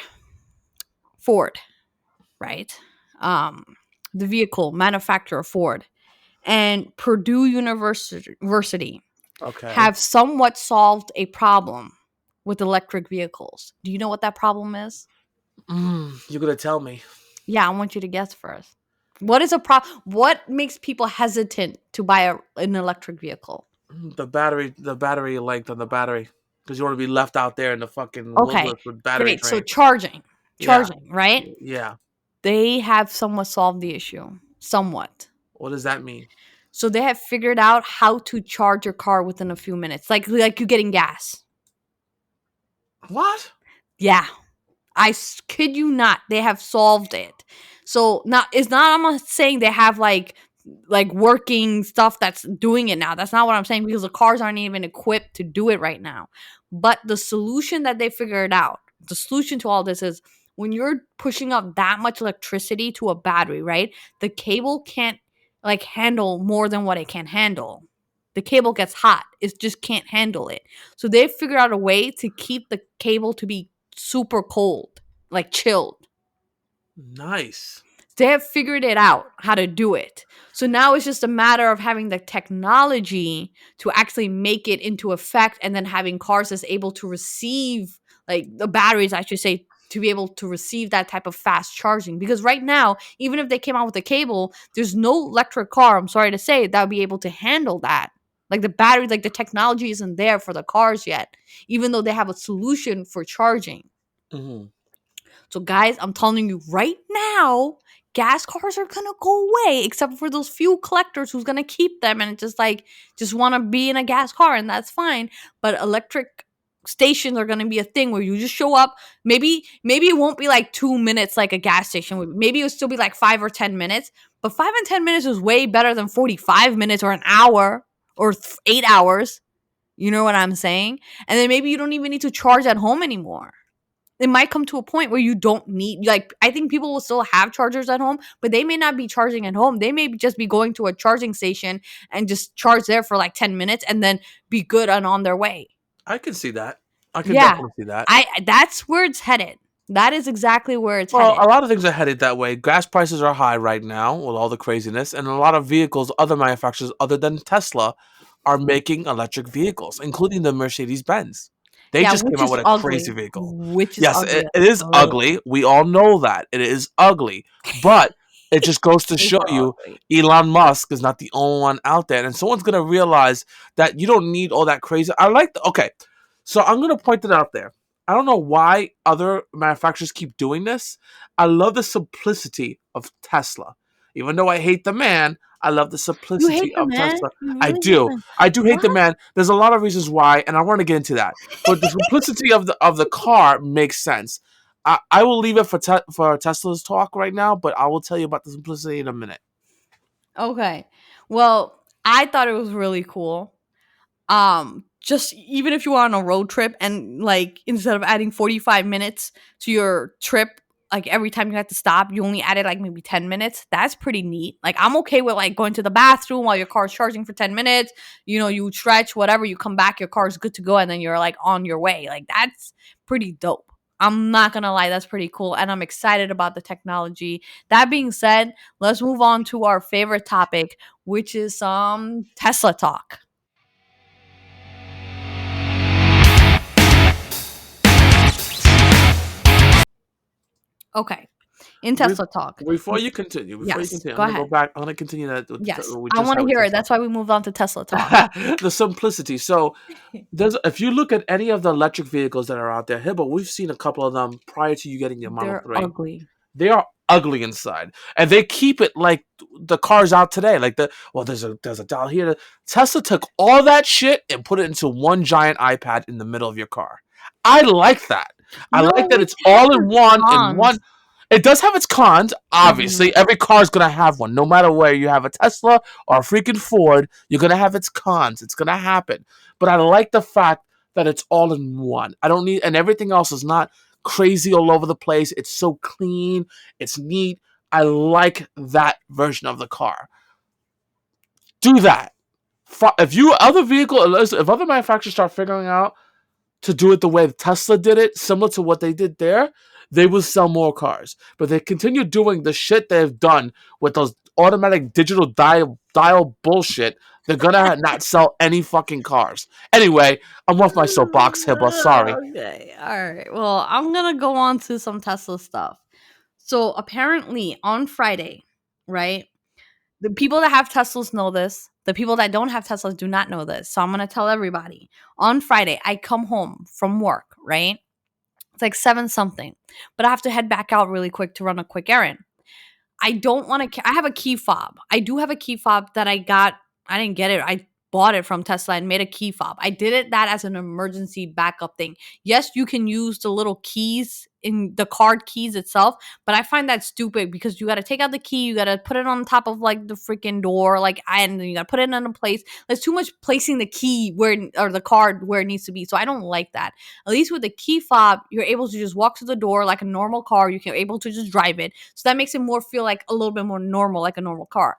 right? The vehicle manufacturer Ford and Purdue University have somewhat solved a problem with electric vehicles. Do you know what that problem is? You're gonna tell me. Yeah, I want you to guess first. What is what makes people hesitant to buy an electric vehicle? The battery length on the battery, because you want to be left out there in the fucking Okay, wilderness with battery great. drain. So charging, right? Yeah. They have somewhat solved the issue. Somewhat. What does that mean? So they have figured out how to charge your car within a few minutes, like you getting gas. What? Yeah, kid you not, they have solved it. So not it's not. I'm not saying they have like working stuff that's doing it now. That's not what I'm saying, because the cars aren't even equipped to do it right now. But the solution that they figured out, the solution to all this is when you're pushing up that much electricity to a battery, right? The cable can't like handle more than what it can handle. The cable gets hot. It just can't handle it. So they figured out a way to keep the cable to be super cold, like chilled. Nice. They have figured it out how to do it. So now it's just a matter of having the technology to actually make it into effect, and then having cars that's able to receive, like the batteries, I should say, to be able to receive that type of fast charging. Because right now, even if they came out with a cable, there's no electric car, I'm sorry to say, that would be able to handle that. Like the battery, like the technology isn't there for the cars yet, even though they have a solution for charging. Mm-hmm. So, guys, I'm telling you right now, gas cars are gonna go away, except for those few collectors who's gonna keep them and just want to be in a gas car, and that's fine. But electric stations are gonna be a thing where you just show up. Maybe it won't be like 2 minutes like a gas station would. Maybe it'll still be like 5 or 10 minutes. But 5 and 10 minutes is way better than 45 minutes or an hour or 8 hours. You know what I'm saying? And then maybe you don't even need to charge at home anymore. It might come to a point where you don't need, like, I think people will still have chargers at home, but they may not be charging at home. They may just be going to a charging station and just charge there for like 10 minutes and then be good and on their way. I can see that. I can Yeah. definitely see that. That's where it's headed. That is exactly where it's Well, headed. a lot of things are headed that way. Gas prices are high right now with all the craziness, and a lot of vehicles, other manufacturers other than Tesla, are making electric vehicles, including the Mercedes Benz. They Yeah, just came which out is with a crazy ugly. vehicle. Which is Yes, ugly. it is ugly. We all know that. It is ugly. But it just goes to show Super you ugly. Elon Musk is not the only one out there. And someone's going to realize that you don't need all that crazy. Okay, so I'm going to point it out there. I don't know why other manufacturers keep doing this. I love the simplicity of Tesla. Even though I hate the man, I love the You hate simplicity the of man? Tesla. You I really hate do. the man? I do hate What? the man. There's a lot of reasons why, and I want to get into that. But the simplicity of the car makes sense. I will leave it for Tesla's talk right now, but I will tell you about the simplicity in a minute. Okay. Well, I thought it was really cool. Just even if you are on a road trip and like instead of adding 45 minutes to your trip, like every time you have to stop, you only added like maybe 10 minutes. That's pretty neat. Like I'm okay with like going to the bathroom while your car's charging for 10 minutes. You know, you stretch, whatever, you come back, your car's good to go, and then you're like on your way. Like that's pretty dope. I'm not gonna lie, that's pretty cool. And I'm excited about the technology. That being said, let's move on to our favorite topic, which is some Tesla talk. Okay. In Be- Tesla talk. Before you continue, Yes. I'm Go gonna go ahead. back. I'm gonna continue that with Yes. what we I just want had to with hear it. Tesla. That's why we moved on to Tesla talk. The simplicity. So if you look at any of the electric vehicles that are out there, Hiba, we've seen a couple of them prior to you getting your Model They're 3. ugly. They are ugly inside, and they keep it like the cars out today. Like there's a dial here. Tesla took all that shit and put it into one giant iPad in the middle of your car. I like that. I No, like that it it's has all in its one. In one, cons. it does have its cons. Mhm. Obviously, every car is gonna have one. No matter where you have a Tesla or a freaking Ford, you're gonna have its cons. It's gonna happen. But I like the fact that it's all in one. I don't need, and everything else is not crazy all over the place. It's so clean. It's neat. I like that version of the car. Do that. If other manufacturers start figuring out to do it the way Tesla did it, similar to what they did there, they will sell more cars. But they continue doing the shit they've done with those automatic digital dial bullshit. They're gonna not sell any fucking cars. Anyway, I'm off my soapbox, Hiba. Sorry. Okay. All right. Well, I'm going to go on to some Tesla stuff. So, apparently on Friday, right? The people that have Teslas know this. The people that don't have Teslas do not know this. So, I'm going to tell everybody. On Friday, I come home from work, right? It's like 7 something. But I have to head back out really quick to run a quick errand. I don't want to. I have a key fob. I do have a key fob that I got I didn't get it. I bought it from Tesla and made a key fob. I did it that as an emergency backup thing. Yes, you can use the little keys in the card keys itself, but I find that stupid because you got to take out the key, you got to put it on top of like the freaking door, like, and then you got to put it in a place. There's too much placing the key or the card where it needs to be. So I don't like that. At least with the key fob, you're able to just walk to the door like a normal car. You can able to just drive it. So that makes it more feel like a little bit more normal, like a normal car.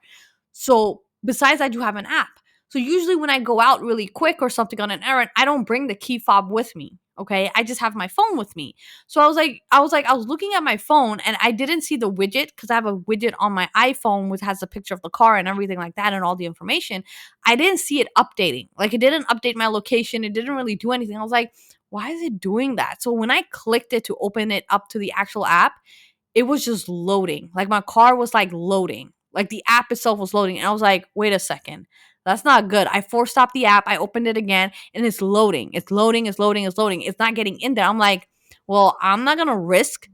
So besides that, you have an app. So usually when I go out really quick or something on an errand, I don't bring the key fob with me. Okay. I just have my phone with me. So I was looking at my phone and I didn't see the widget because I have a widget on my iPhone which has a picture of the car and everything like that and all the information. I didn't see it updating. Like it didn't update my location. It didn't really do anything. I was like, why is it doing that? So when I clicked it to open it up to the actual app, it was just loading. Like my car was like loading. Like the app itself was loading. And I was like, wait a second. That's not good. I force stopped the app. I opened it again and it's loading. It's loading. It's loading. It's loading. It's not getting in there. I'm like, well, I'm not going to risk,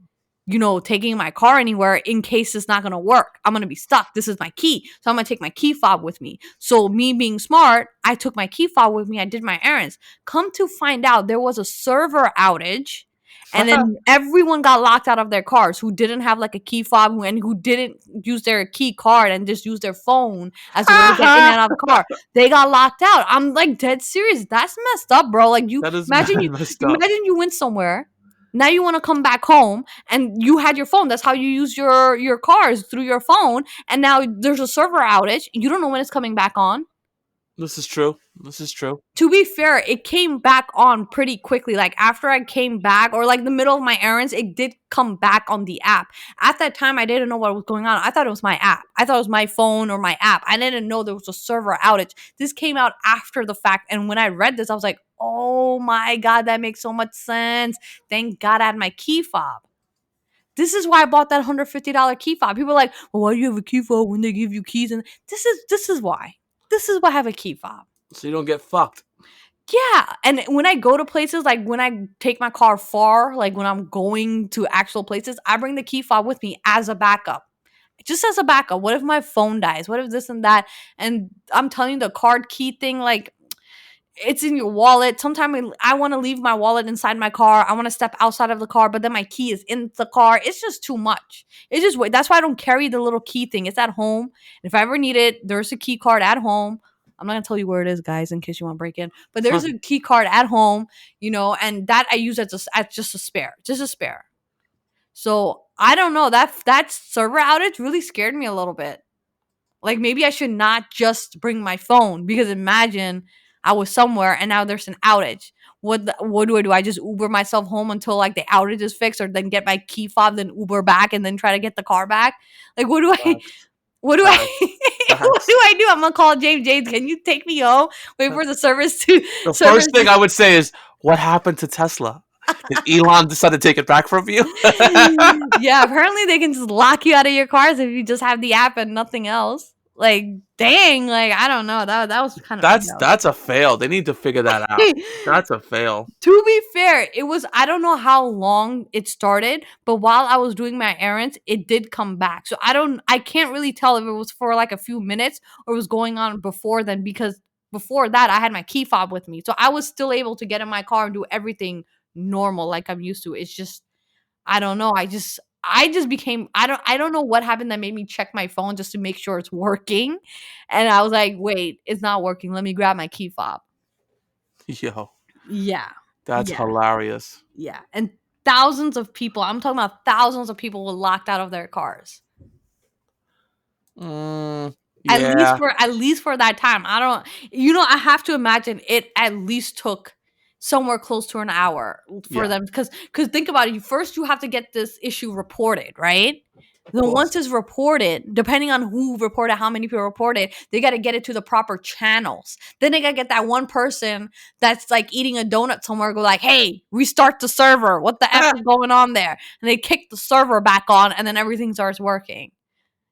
taking my car anywhere in case it's not going to work. I'm going to be stuck. This is my key. So I'm going to take my key fob with me. So me being smart, I took my key fob with me. I did my errands. Come to find out there was a server outage. And then everyone got locked out of their cars who didn't have like a key fob and who didn't use their key card and just use their phone as a way to get in and out of the car. They got locked out. I'm like dead serious. That's messed up, bro. Like That is imagine messed up. you went somewhere. Now you want to come back home and you had your phone. That's how you use your cars, through your phone. And now there's a server outage. You don't know when it's coming back on. This is true. To be fair, it came back on pretty quickly. Like after I came back or like the middle of my errands, it did come back on the app. At that time, I didn't know what was going on. I thought it was my app. I thought it was my phone or my app. I didn't know there was a server outage. This came out after the fact. And when I read this, I was like, oh my God, that makes so much sense. Thank God I had my key fob. This is why I bought that $150 key fob. People are like, well, why do you have a key fob when they give you keys? And this is why. This is why I have a key fob. So you don't get fucked. Yeah. And when I go to places, like when I take my car far, like when I'm going to actual places, I bring the key fob with me as a backup. Just as a backup. What if my phone dies? What if this and that? And I'm telling you, the card key thing, like, it's in your wallet. Sometimes I want to leave my wallet inside my car. I want to step outside of the car, but then my key is in the car. It's just too much. It's just that's why I don't carry the little key thing. It's at home. If I ever need it, there's a key card at home. I'm not gonna tell you where it is, guys, in case you want to break in. But there's a key card at home, and that I use as just a spare, So I don't know, that server outage really scared me a little bit. Like maybe I should not just bring my phone, because imagine I was somewhere and now there's an outage. What do I do? I just Uber myself home until like the outage is fixed, or then get my key fob, then Uber back, and then try to get the car back. Like what do I? What do I? What do I do? I'm gonna call James. James, can you take me home? Wait for the service to. The first thing I would say is, what happened to Tesla? Did Elon decide to take it back from you? Yeah, apparently they can just lock you out of your cars if you just have the app and nothing else. Like, dang, like I don't know. That was kind of that's a fail. They need to figure that out. That's a fail. To be fair, it was, I don't know how long it started, but while I was doing my errands, it did come back. So I can't really tell if it was for like a few minutes or it was going on before then, because before that I had my key fob with me. So I was still able to get in my car and do everything normal like I'm used to. It's just, I don't know. I just became, I don't know what happened that made me check my phone just to make sure it's working. And I was like, wait, it's not working. Let me grab my key fob. Yo. Yeah. That's hilarious. Yeah. And thousands of people, I'm talking about thousands of people, were locked out of their cars. Yeah. At least for that time. I have to imagine it at least took somewhere close to an hour for them, because think about it. First you have to get this issue reported, right? Then once it's reported, depending on who reported, how many people reported, they got to get it to the proper channels. Then they got to get that one person that's like eating a donut somewhere, go like, hey, restart the server. What the F is going on there? And they kick the server back on, and then everything starts working.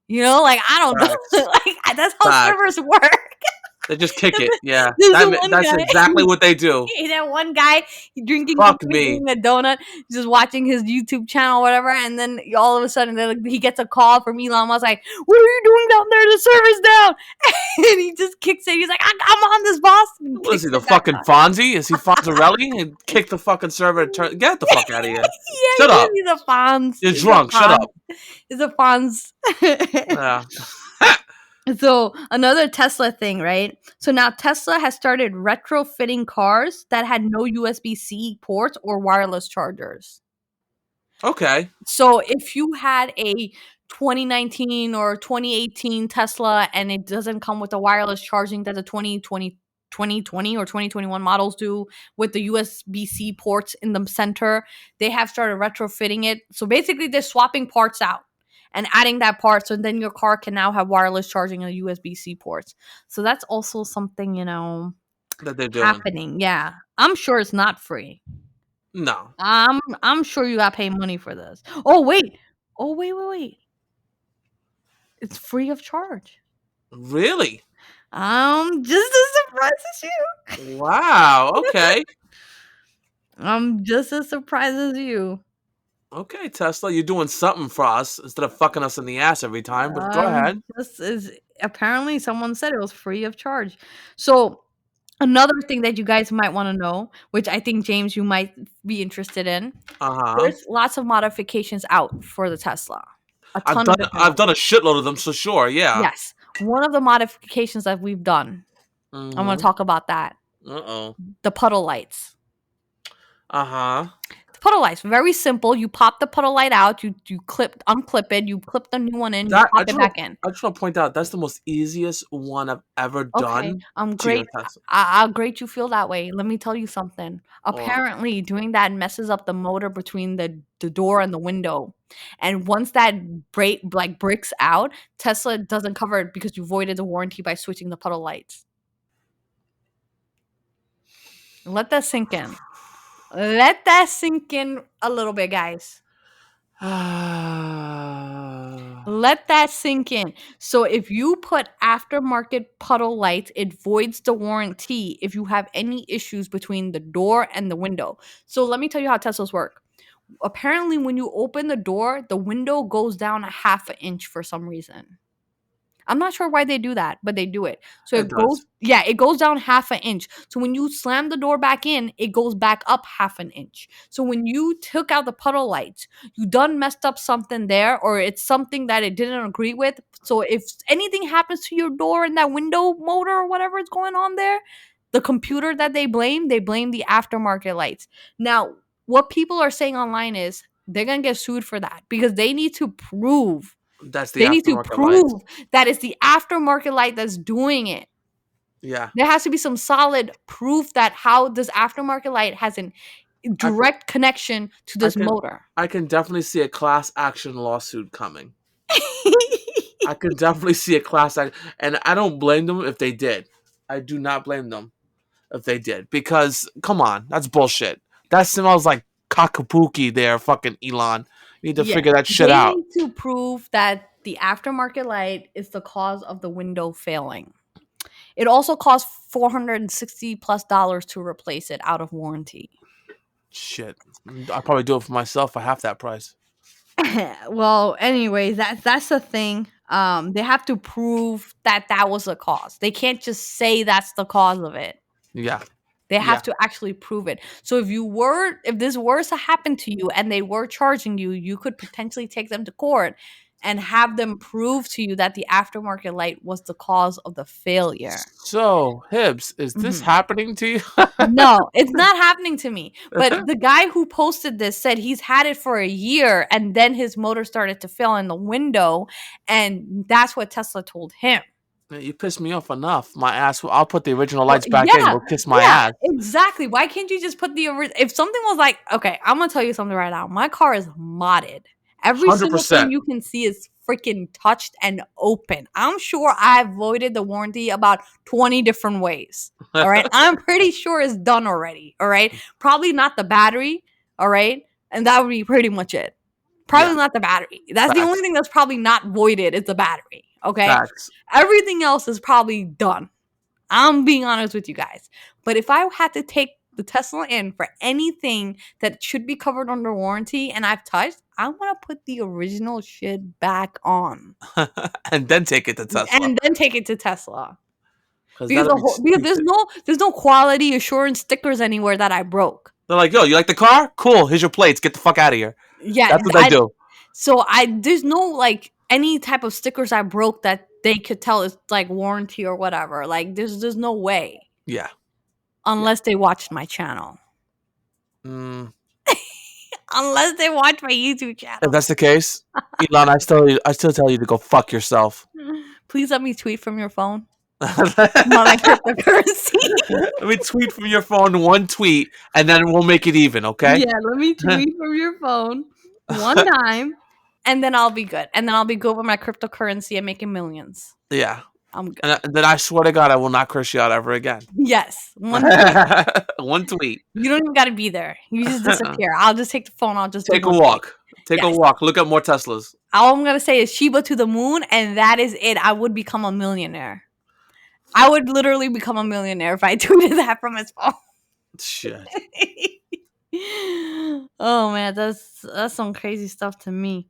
Like, I don't know. Like, that's how servers work. They just kick it. Yeah, There's the one that's guy. exactly what they do. That one guy drinking Fuck coffee, me. eating a donut, just watching his YouTube channel, or whatever, and then all of a sudden he gets a call from Elon Musk like, "What are you doing down there? The server's down," and he just kicks it. He's like, "I'm on this, boss." And What is kicks he, the it back fucking on. Fonzie? Is he Fonzarelli? And kick the fucking server and turn. Get the fuck out of here. Yeah, Shut up. he's a Fonz. You're He's drunk. a Shut Fonz. up. He's a Fonz. Yeah. So another Tesla thing, right? So now Tesla has started retrofitting cars that had no USB-C ports or wireless chargers. Okay. So if you had a 2019 or 2018 Tesla and it doesn't come with the wireless charging that the 2020 or 2021 models do with the USB-C ports in the center, they have started retrofitting it. So basically they're swapping parts out and adding that part, so then your car can now have wireless charging and USB-C ports. So that's also something, That they're doing. happening. Yeah. I'm sure it's not free. No. I'm sure you got to pay money for this. Oh wait. It's free of charge. Really? I'm just as surprised as you. Wow. Okay. I'm just as surprised as you. Okay, Tesla, you're doing something for us instead of fucking us in the ass every time. But go ahead. Just as apparently someone said it was free of charge. So another thing that you guys might want to know, which I think James you might be interested in, there's lots of modifications out for the Tesla. I've done a shitload of them, so sure, yeah. Yes. One of the modifications that we've done, I'm going to talk about that. The Puddle Lights. Uh-huh. The Puddle Lights, very simple. You pop the puddle light out, you unclip it, you clip the new one in, you pop it back in. I just want to point out, that's the most easiest one I've ever done. Great. I'll great you feel that way. Let me tell you something. Apparently, doing that messes up the motor between the door and the window. And once that breaks out, Tesla doesn't cover it because you voided the warranty by switching the puddle lights. Let that sink in. Let that sink in a little bit, guys. Let that sink in. So if you put aftermarket puddle lights, it voids the warranty if you have any issues between the door and the window. So let me tell you how Teslas work. Apparently, when you open the door, the window goes down a half an inch for some reason. I'm not sure why they do that, but they do it. So it goes down half an inch. So when you slam the door back in, it goes back up half an inch. So when you took out the puddle lights, you done messed up something there, or it's something that it didn't agree with. So if anything happens to your door and that window motor or whatever is going on there, the computer that they blame the aftermarket lights. Now, what people are saying online is they're going to get sued for that because they need to prove that it's the aftermarket light that's doing it. Yeah. There has to be some solid proof that how this aftermarket light has a direct connection to this motor. I can definitely see a class action lawsuit coming. I can definitely see a class action. And I don't blame them if they did. I do not blame them if they did. Because, come on, that's bullshit. That smells like cockapookie there, fucking Elon. You need to figure that shit out. They need to prove that the aftermarket light is the cause of the window failing. It also costs $460+ to replace it out of warranty. Shit. I'll probably do it for myself for half that price. Well, anyways, that's the thing. They have to prove that was the cause. They can't just say that's the cause of it. Yeah. They have to actually prove it. So if this were to happen to you and they were charging you, you could potentially take them to court and have them prove to you that the aftermarket light was the cause of the failure. So, Hibbs, is this happening to you? No, it's not happening to me. But the guy who posted this said he's had it for a year and then his motor started to fail in the window. And that's what Tesla told him. You pissed me off enough. My ass. I'll put the original lights back in. We'll kiss my ass. Exactly. Why can't you just put the original? If something was like, okay, I'm gonna tell you something right now. My car is modded. Every 100%. Single thing you can see is freaking touched and open. I'm sure I've voided the warranty about 20 different ways. All right. I'm pretty sure it's done already. All right. Probably not the battery. All right. And that would be pretty much it. Probably not the battery. That's the only thing that's probably not voided is the battery. Okay. Everything else is probably done. I'm being honest with you guys. But if I had to take the Tesla in for anything that should be covered under warranty and I've touched, I want to put the original shit back on And then take it to Tesla. and then take it to Tesla. Because Because there's no quality assurance stickers anywhere that I broke. They're like, yo, you like the car? Cool. Here's your plates. Get the fuck out of here. Yeah, That's what they do. So there's no like any type of stickers I broke that they could tell is like warranty or whatever. Like there's no way. Yeah. Unless they watched my channel. Mm. Unless they watch my YouTube channel. If that's the case, Elon, I still tell you to go fuck yourself. Please let me tweet from your phone. My cryptocurrency. Let me tweet from your phone one tweet, and then we'll make it even, okay? Yeah, let me tweet from your phone one time, and then I'll be good. And then I'll be good with my cryptocurrency and making millions. Yeah. I'm good. And then I swear to God, I will not curse you out ever again. Yes. One tweet. One tweet. You don't even got to be there. You just disappear. I'll just take the phone. I'll just take a walk. Take a walk. Look at more Teslas. All I'm going to say is Shiba to the moon, and that is it. I would become a millionaire. I would literally become a millionaire if I tweeted that from his phone. Shit. Oh man, that's some crazy stuff to me.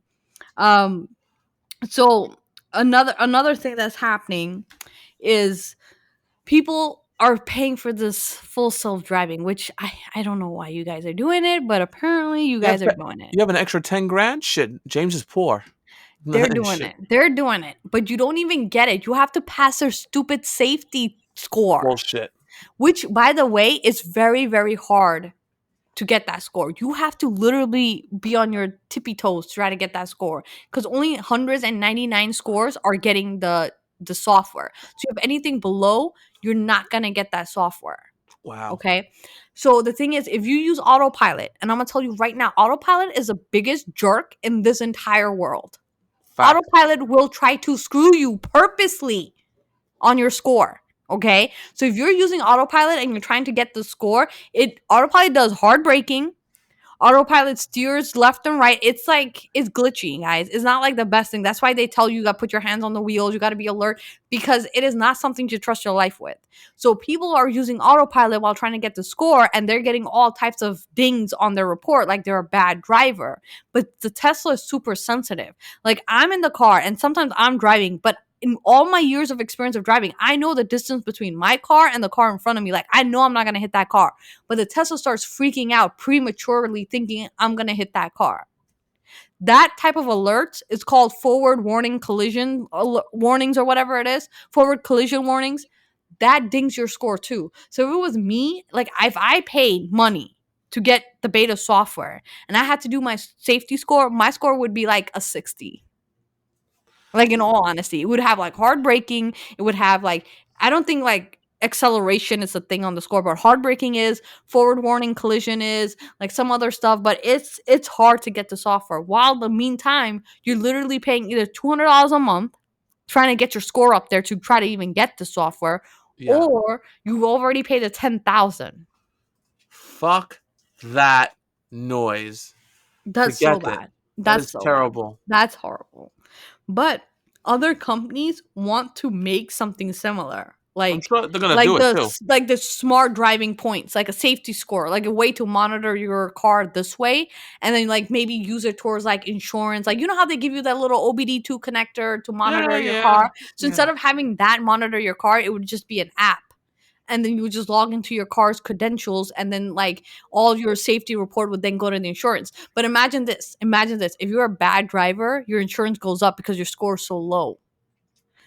So another thing that's happening is people are paying for this full self-driving, which I don't know why you guys are doing it, but apparently you guys are doing it. You have an extra 10 grand? Shit, James is poor. They're doing it. They're doing it. But you don't even get it. You have to pass their stupid safety score. Bullshit. Which, by the way, is very, very hard to get that score. You have to literally be on your tippy toes to try to get that score. Because only 199 scores are getting the software. So if anything below, you're not going to get that software. Wow. Okay. So the thing is, if you use autopilot, and I'm going to tell you right now, autopilot is the biggest jerk in this entire world. Fact. Autopilot will try to screw you purposely on your score. Okay, so if you're using autopilot and you're trying to get the score, autopilot does hard braking. Autopilot steers left and right. It's glitchy, guys. It's not like the best thing. That's why they tell you got to put your hands on the wheels. You got to be alert because it is not something to trust your life with. So people are using autopilot while trying to get the score, and they're getting all types of dings on their report, like they're a bad driver. But the Tesla is super sensitive. Like I'm in the car, and sometimes I'm driving, but in all my years of experience of driving, I know the distance between my car and the car in front of me. Like, I know I'm not going to hit that car. But the Tesla starts freaking out prematurely thinking I'm going to hit that car. That type of alert is called forward warning collision warnings or whatever it is. Forward collision warnings. That dings your score too. So if it was me, like if I paid money to get the beta software and I had to do my safety score, my score would be like a 60. Like, in all honesty, it would have like hard braking. It would have like, I don't think like acceleration is a thing on the scoreboard. Hard braking is, forward warning collision is, like some other stuff, but it's hard to get the software. While in the meantime, you're literally paying either $200 a month trying to get your score up there to try to even get the software, or you've already paid the $10,000. Fuck that noise. That's so bad. That's so terrible. Bad. That's horrible. But other companies want to make something similar. Like, I'm sure they're gonna do it too. Like the smart driving points, like a safety score, like a way to monitor your car this way, and then like maybe use it towards like insurance. Like, you know how they give you that little OBD2 connector to monitor your car? So instead of having that monitor your car, it would just be an app. And then you would just log into your car's credentials, and then like all your safety report would then go to the insurance. But imagine this. If you're a bad driver, your insurance goes up because your score is so low.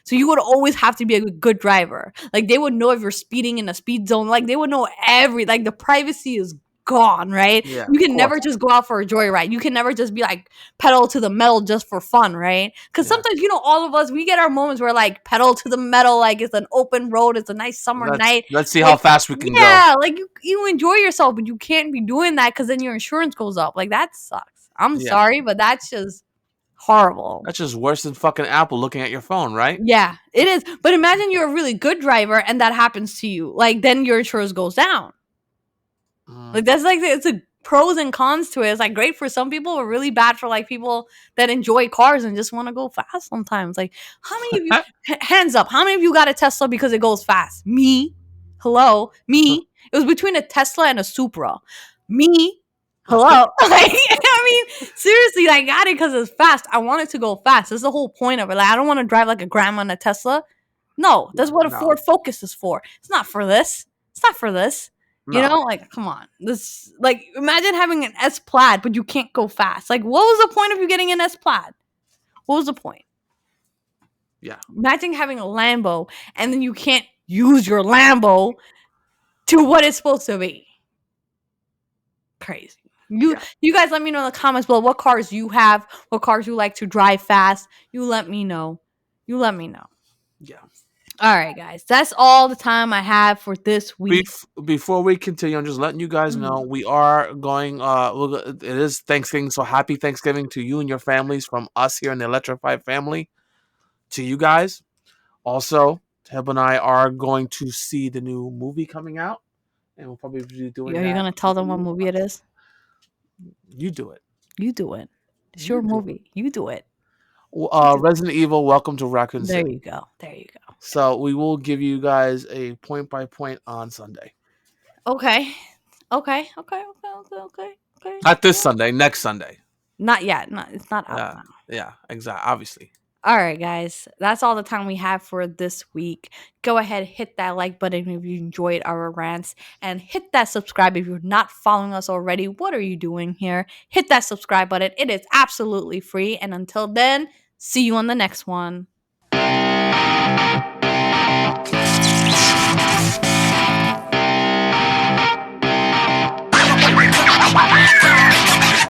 So you would always have to be a good driver. Like, they would know if you're speeding in a speed zone. Like, they would know like the privacy is gone, right? Yeah, you can never just go out for a joyride. You can never just be like pedal to the metal just for fun, right? Because sometimes, all of us, we get our moments where like pedal to the metal, like it's an open road, it's a nice summer night. Let's see how fast we can go. Yeah, like you enjoy yourself, but you can't be doing that because then your insurance goes up. Like, that sucks. I'm sorry, but that's just horrible. That's just worse than fucking Apple looking at your phone, right? Yeah, it is. But imagine you're a really good driver and that happens to you. Like, then your insurance goes down. Like, that's like, it's a pros and cons to it. It's like great for some people, but really bad for like people that enjoy cars and just want to go fast sometimes. Like, how many of you, hands up, how many of you got a Tesla because it goes fast? Me. Hello. Me. It was between a Tesla and a Supra. Me. Hello. Like, I mean, seriously, I got it because it's fast. I want it to go fast. That's the whole point of it. Like, I don't want to drive like a grandma in a Tesla. No, that's what a No. Ford Focus is for. It's not for this. It's not for this. You No. know, like, come on. This, like, imagine having an S Plaid, but you can't go fast. Like, what was the point of you getting an S Plaid? What was the point? Yeah. Imagine having a Lambo and then you can't use your Lambo to what it's supposed to be. Crazy. You guys let me know in the comments below what cars you have, what cars you like to drive fast. You let me know. You let me know. Yeah. All right, guys. That's all the time I have for this week. Before we continue, I'm just letting you guys know we are going. It is Thanksgiving, so happy Thanksgiving to you and your families from us here in the Electrified family. To you guys, also, Hiba and I are going to see the new movie coming out, and we'll probably be doing. Are you gonna tell them what movie it is? You do it. You do it. It's your movie. You do it. Resident Evil: Welcome to Raccoon City. There you go. There you go. So we will give you guys a point by point on Sunday. Okay. Okay. Not this Sunday. Next Sunday. Not yet. It's not out now. Yeah. Exactly. Obviously. All right, guys. That's all the time we have for this week. Go ahead, hit that like button if you enjoyed our rants, and hit that subscribe if you're not following us already. What are you doing here? Hit that subscribe button. It is absolutely free. And until then, see you on the next one.